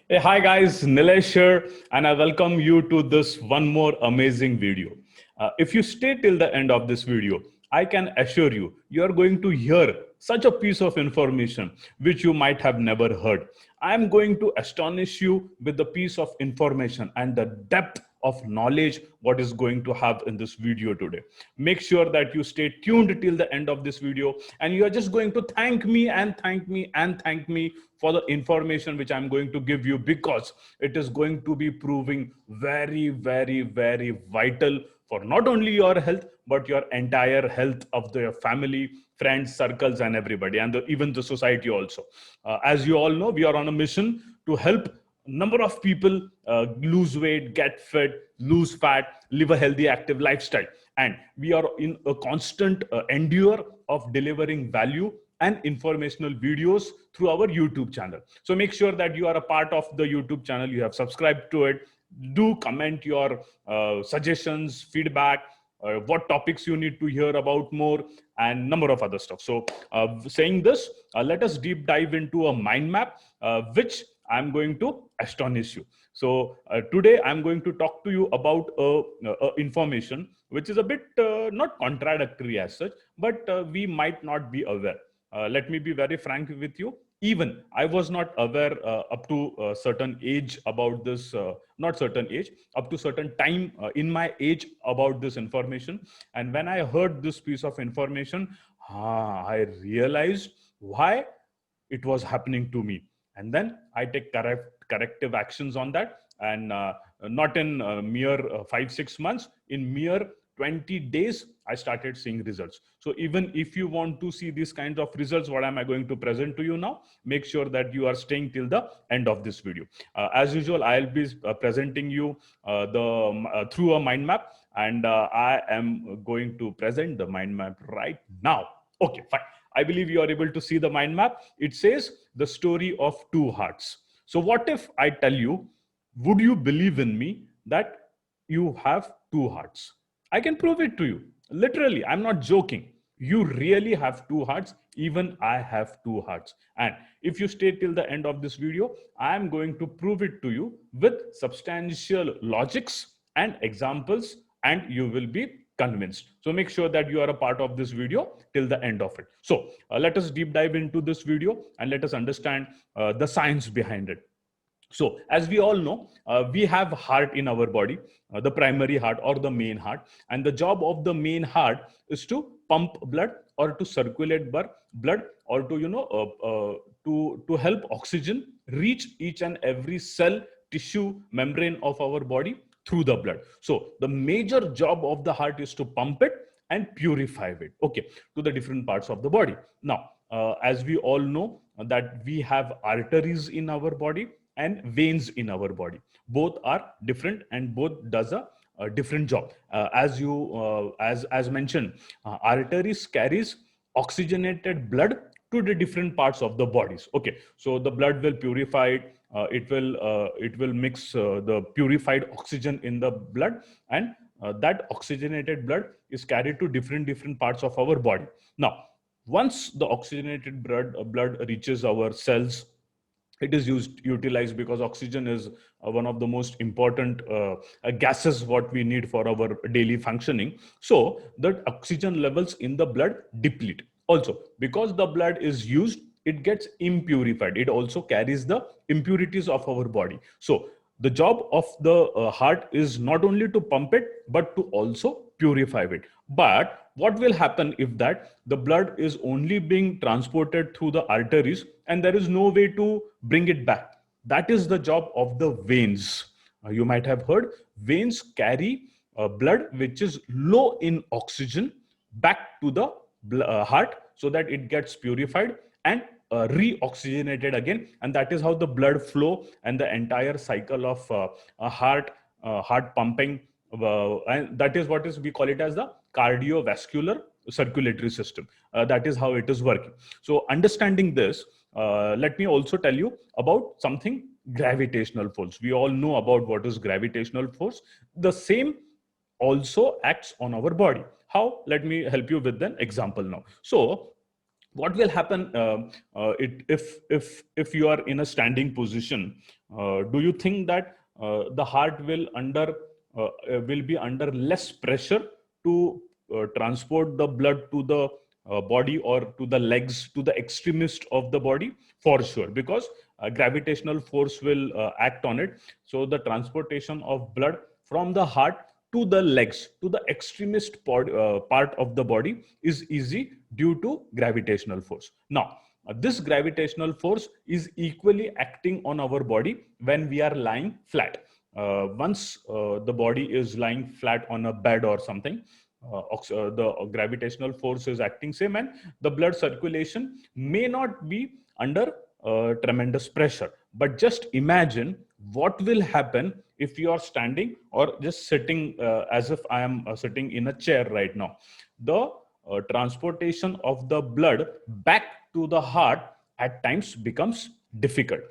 Hey, hi guys, Nilesh here, and I welcome you to this one more amazing video. If you stay till the end of this video, I can assure you, you are going to hear such a piece of information which you might have never heard. I am going to astonish you with the piece of information and the depth of knowledge what is going to have in this video today. Make sure that you stay tuned till the end of this video, and you are just going to thank me and thank me and thank me for the information which I'm going to give you, because it is going to be proving very, very, very vital for not only your health but your entire health of your family, friends, circles, and everybody, and even the society also. As you all know, we are on a mission to help number of people lose weight, get fit, lose fat, live a healthy, active lifestyle. And we are in a constant endure of delivering value and informational videos through our YouTube channel. So make sure that you are a part of the YouTube channel, you have subscribed to it. Do comment your suggestions, feedback, what topics you need to hear about more, and number of other stuff. So saying this, let us deep dive into a mind map, which I'm going to astonish you. So today I'm going to talk to you about information which is a bit not contradictory as such, but we might not be aware. Let me be very frank with you. Even I was not aware up to a certain age about this, not certain age, up to certain time in my age about this information. And when I heard this piece of information, I realized why it was happening to me. And then I take corrective actions on that. And not in mere 5 6 months, in mere 20 days I started seeing results. So even if you want to see these kinds of results, what am I going to present to you now, make sure that you are staying till the end of this video. As usual, I'll be presenting you through a mind map, and I am going to present the mind map right now. Okay, fine. I believe you are able to see the mind map. It says the story of two hearts. So what if I tell you, would you believe in me that you have two hearts? I can prove it to you. Literally, I'm not joking. You really have two hearts. Even I have two hearts. And if you stay till the end of this video, I'm going to prove it to you with substantial logics and examples, and you will be convinced. So make sure that you are a part of this video till the end of it. So let us deep dive into this video and let us understand the science behind it. So as we all know, we have heart in our body, the primary heart or the main heart, and the job of the main heart is to pump blood or to circulate blood, or to to help oxygen reach each and every cell, tissue, membrane of our body through the blood. So the major job of the heart is to pump it and purify it, okay, to the different parts of the body. Now as we all know that we have arteries in our body and veins in our body. Both are different and both does a different job. As mentioned, arteries carries oxygenated blood to the different parts of the bodies. Okay, so the blood will purify it. It will mix the purified oxygen in the blood, and that oxygenated blood is carried to different parts of our body. Now, once the oxygenated blood reaches our cells, it is utilized, because oxygen is one of the most important gases what we need for our daily functioning. So the oxygen levels in the blood deplete. Also, because the blood is used, it gets impurified. It also carries the impurities of our body. So the job of the heart is not only to pump it but to also purify it. But what will happen if that the blood is only being transported through the arteries and there is no way to bring it back? That is the job of the veins. You might have heard veins carry blood which is low in oxygen back to the heart, so that it gets purified and re-oxygenated again, and that is how the blood flow and the entire cycle of a heart pumping, and that is what is we call it as the cardiovascular circulatory system. That is how it is working. So understanding this, let me also tell you about something: gravitational force. We all know about what is gravitational force. The same also acts on our body. How? Let me help you with an example now. So what will happen if you are in a standing position? Do you think that the heart will be under less pressure to transport the blood to the body or to the legs, to the extremist of the body? For sure, because gravitational force will act on it. So the transportation of blood from the heart to the legs, to the extremist part of the body, is easy due to gravitational force. Now, this gravitational force is equally acting on our body when we are lying flat. Once the body is lying flat on a bed or something, the gravitational force is acting same, and the blood circulation may not be under tremendous pressure. But just imagine what will happen if you are standing or just sitting, as if I am sitting in a chair right now. The transportation of the blood back to the heart at times becomes difficult.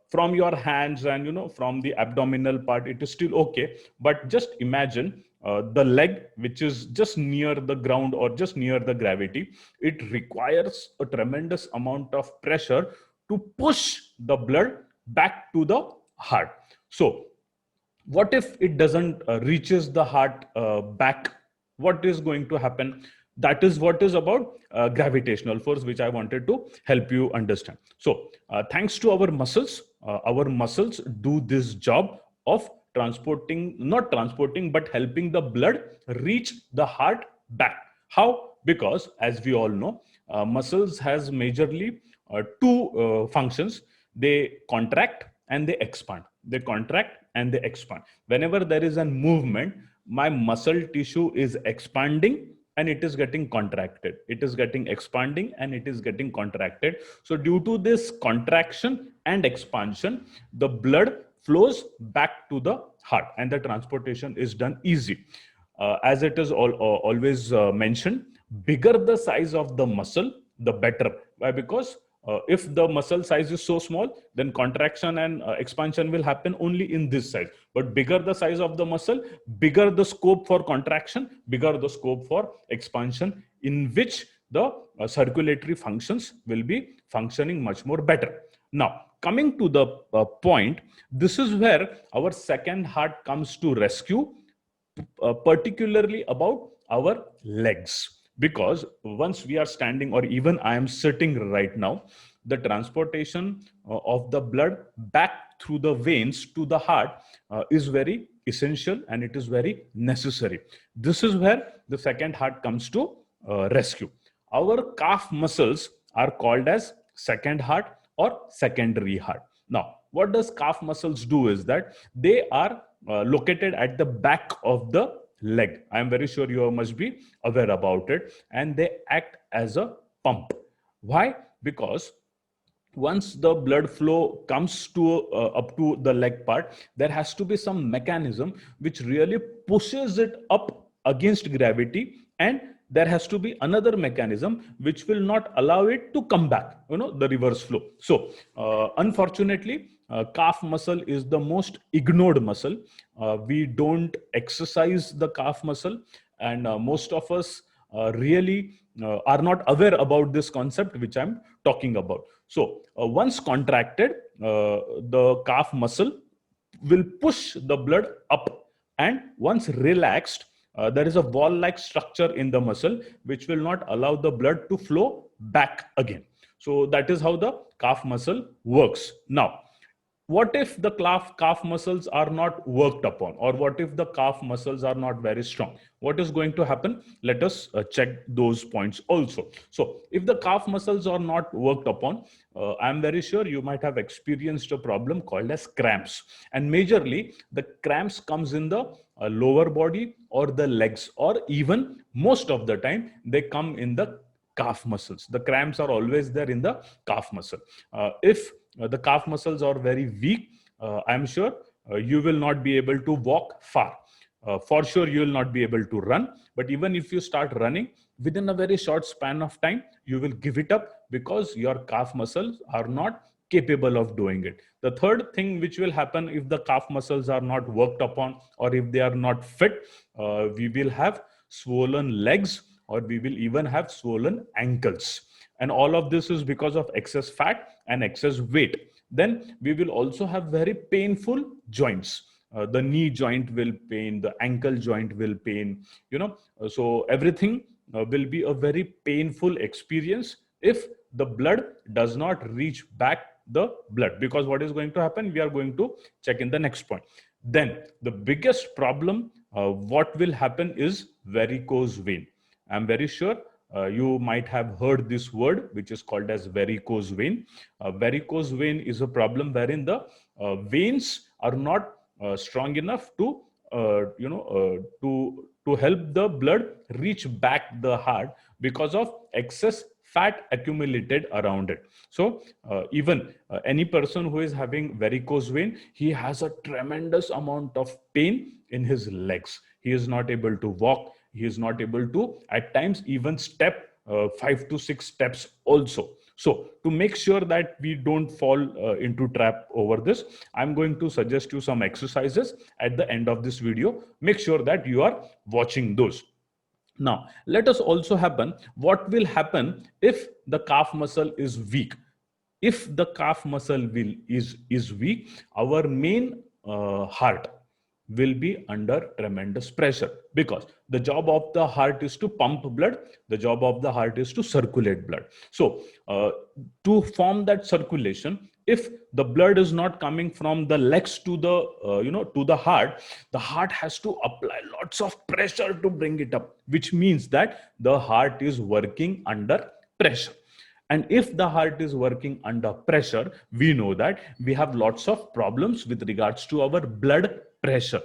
From your hands and from the abdominal part, it is still okay. But just imagine the leg, which is just near the ground or just near the gravity, it requires a tremendous amount of pressure to push the blood back to the heart. So what if it doesn't reaches the heart back? What is going to happen? That is what is about gravitational force, which I wanted to help you understand. So thanks to our muscles do this job of transporting, not transporting, but helping the blood reach the heart back. How? Because as we all know, muscles has majorly two functions. They contract and they expand. They contract and they expand. Whenever there is a movement, my muscle tissue is expanding and it is getting contracted. It is getting expanding and it is getting contracted. So due to this contraction and expansion, the blood flows back to the heart and the transportation is done easy. As it is always mentioned, bigger the size of the muscle, the better. Why? Because if the muscle size is so small, then contraction and expansion will happen only in this size. But bigger the size of the muscle, bigger the scope for contraction, bigger the scope for expansion, in which the circulatory functions will be functioning much more better. Now, coming to the point, this is where our second heart comes to rescue, particularly about our legs. Because once we are standing, or even I am sitting right now, the transportation of the blood back through the veins to the heart is very essential and it is very necessary. This is where the second heart comes to rescue. Our calf muscles are called as second heart or secondary heart. Now, what does calf muscles do is that they are located at the back of the leg. I am very sure you must be aware about it. And they act as a pump. Why? Because once the blood flow comes to up to the leg part, there has to be some mechanism which really pushes it up against gravity, and there has to be another mechanism which will not allow it to come back, the reverse flow. So unfortunately, calf muscle is the most ignored muscle. We don't exercise the calf muscle, and most of us really are not aware about this concept which I'm talking about. So once contracted, the calf muscle will push the blood up, and once relaxed, there is a wall-like structure in the muscle which will not allow the blood to flow back again. So that is how the calf muscle works. Now, what if the calf muscles are not worked upon, or what if the calf muscles are not very strong? What is going to happen? Let us check those points also. So if the calf muscles are not worked upon, I'm very sure you might have experienced a problem called as cramps. And majorly the cramps comes in the lower body or the legs, or even most of the time they come in the calf muscles. The cramps are always there in the calf muscle. If the calf muscles are very weak, I'm sure you will not be able to walk far. For sure, you will not be able to run. But even if you start running, within a very short span of time, you will give it up because your calf muscles are not capable of doing it. The third thing which will happen if the calf muscles are not worked upon, or if they are not fit, we will have swollen legs, or we will even have swollen ankles. and all of this is because of excess fat and excess weight. Then we will also have very painful joints. The knee joint will pain, the ankle joint will pain, so everything will be a very painful experience if the blood does not reach back the blood. Because what is going to happen, we are going to check in the next point. Then the biggest problem, what will happen is varicose vein. I'm very sure you might have heard this word, which is called as varicose vein. Varicose vein is a problem wherein the veins are not strong enough to to help the blood reach back the heart because of excess fat accumulated around it. So even any person who is having varicose vein, he has a tremendous amount of pain in his legs. He is not able to walk. He is not able to at times even step 5 to 6 steps also. So to make sure that we don't fall into trap over this, I'm going to suggest you some exercises at the end of this video. Make sure that you are watching those. Now, let us also happen, what will happen if the calf muscle is weak? If the calf muscle is weak, our main heart will be under tremendous pressure, because the job of the heart is to pump blood, the job of the heart is to circulate blood. So to form that circulation, if the blood is not coming from the legs to the to the heart has to apply lots of pressure to bring it up, which means that the heart is working under pressure. And if the heart is working under pressure, we know that we have lots of problems with regards to our blood pressure.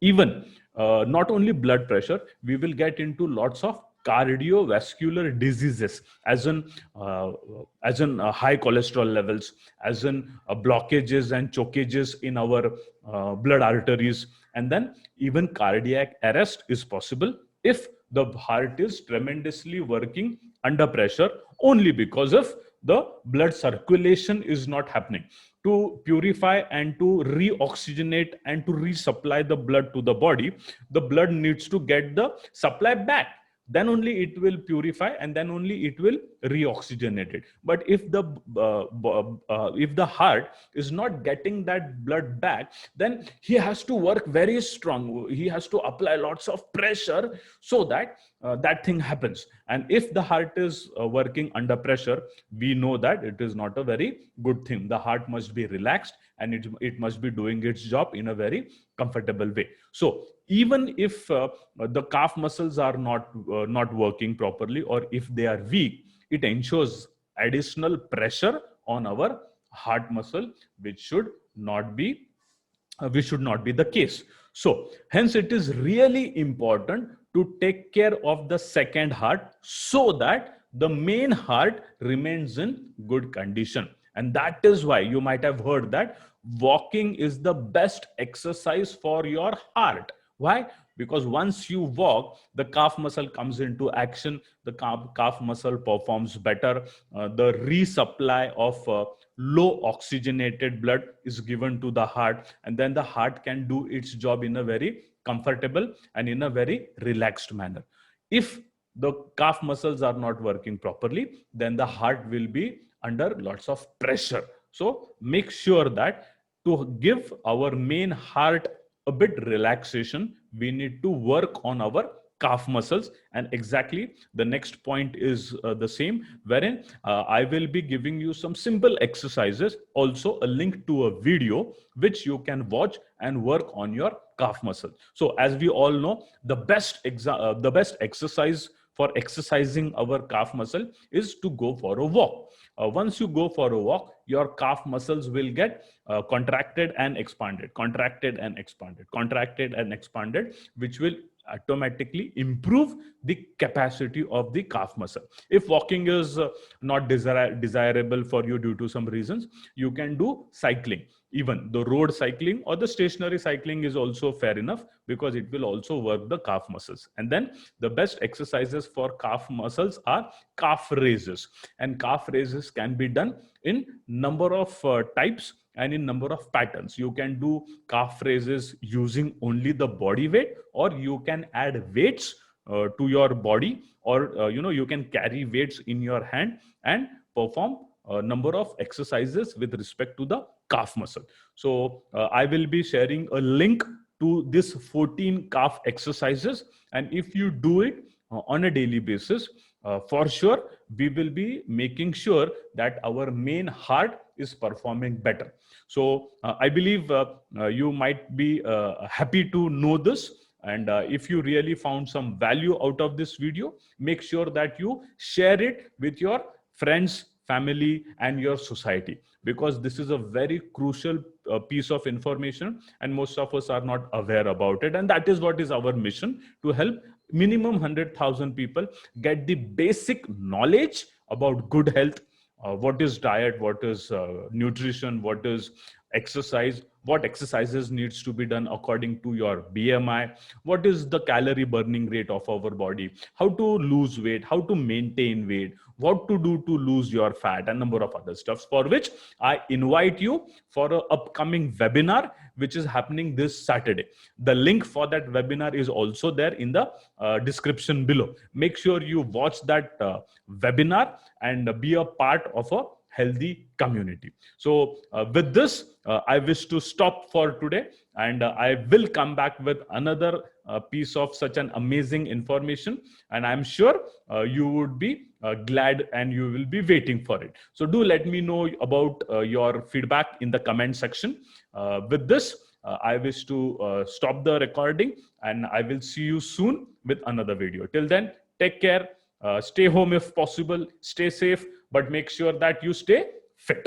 Even not only blood pressure, we will get into lots of cardiovascular diseases, as in high cholesterol levels, as in blockages and chokages in our blood arteries, and then even cardiac arrest is possible if the heart is tremendously working under pressure, only because of the blood circulation is not happening. To purify and to reoxygenate and to resupply the blood to the body, the blood needs to get the supply back. Then only it will purify, and then only it will reoxygenate it. But if the heart is not getting that blood back, then he has to work very strong. He has to apply lots of pressure so that that thing happens. And if the heart is working under pressure, we know that it is not a very good thing. The heart must be relaxed, and it must be doing its job in a very comfortable way. So even if the calf muscles are not working properly, or if they are weak, it ensures additional pressure on our heart muscle, which should not be the case. So hence it is really important to take care of the second heart, so that the main heart remains in good condition. And that is why you might have heard that walking is the best exercise for your heart. Why? Because once you walk, the calf muscle comes into action, the calf muscle performs better, the resupply of low oxygenated blood is given to the heart, and then the heart can do its job in a very comfortable and in a very relaxed manner. If the calf muscles are not working properly, then the heart will be under lots of pressure. So make sure that to give our main heart a bit relaxation, we need to work on our calf muscles. And exactly the next point is the same, wherein I will be giving you some simple exercises, also a link to a video which you can watch and work on your calf muscle. So as we all know, the best exercise for exercising our calf muscle is to go for a walk. Once you go for a walk, your calf muscles will get contracted and expanded, contracted and expanded, contracted and expanded, which will automatically improve the capacity of the calf muscle. If walking is not desirable for you due to some reasons, you can do cycling. Even the road cycling or the stationary cycling is also fair enough, because it will also work the calf muscles. And then the best exercises for calf muscles are calf raises. And calf raises can be done in number of types and in number of patterns. You can do calf raises using only the body weight, or you can add weights to your body, or you can carry weights in your hand and perform a number of exercises with respect to the calf muscle. So I will be sharing a link to this 14 calf exercises, and if you do it on a daily basis, for sure we will be making sure that our main heart is performing better. So I believe you might be happy to know this. And if you really found some value out of this video, make sure that you share it with your friends, family, and your society, because this is a very crucial piece of information and most of us are not aware about it. And that is what is our mission, to help minimum 100,000 people get the basic knowledge about good health, what is diet, what is nutrition, what is exercise, what exercises needs to be done according to your BMI, what is the calorie burning rate of our body, how to lose weight, how to maintain weight, what to do to lose your fat, and number of other stuffs, for which I invite you for an upcoming webinar which is happening this Saturday. The link for that webinar is also there in the description below. Make sure you watch that webinar and be a part of a healthy community. So with this, I wish to stop for today, and I will come back with another piece of such an amazing information, and I'm sure you would be glad and you will be waiting for it. So do let me know about your feedback in the comment section. With this, I wish to stop the recording, and I will see you soon with another video. Till then, take care, stay home if possible, stay safe, but make sure that you stay fit.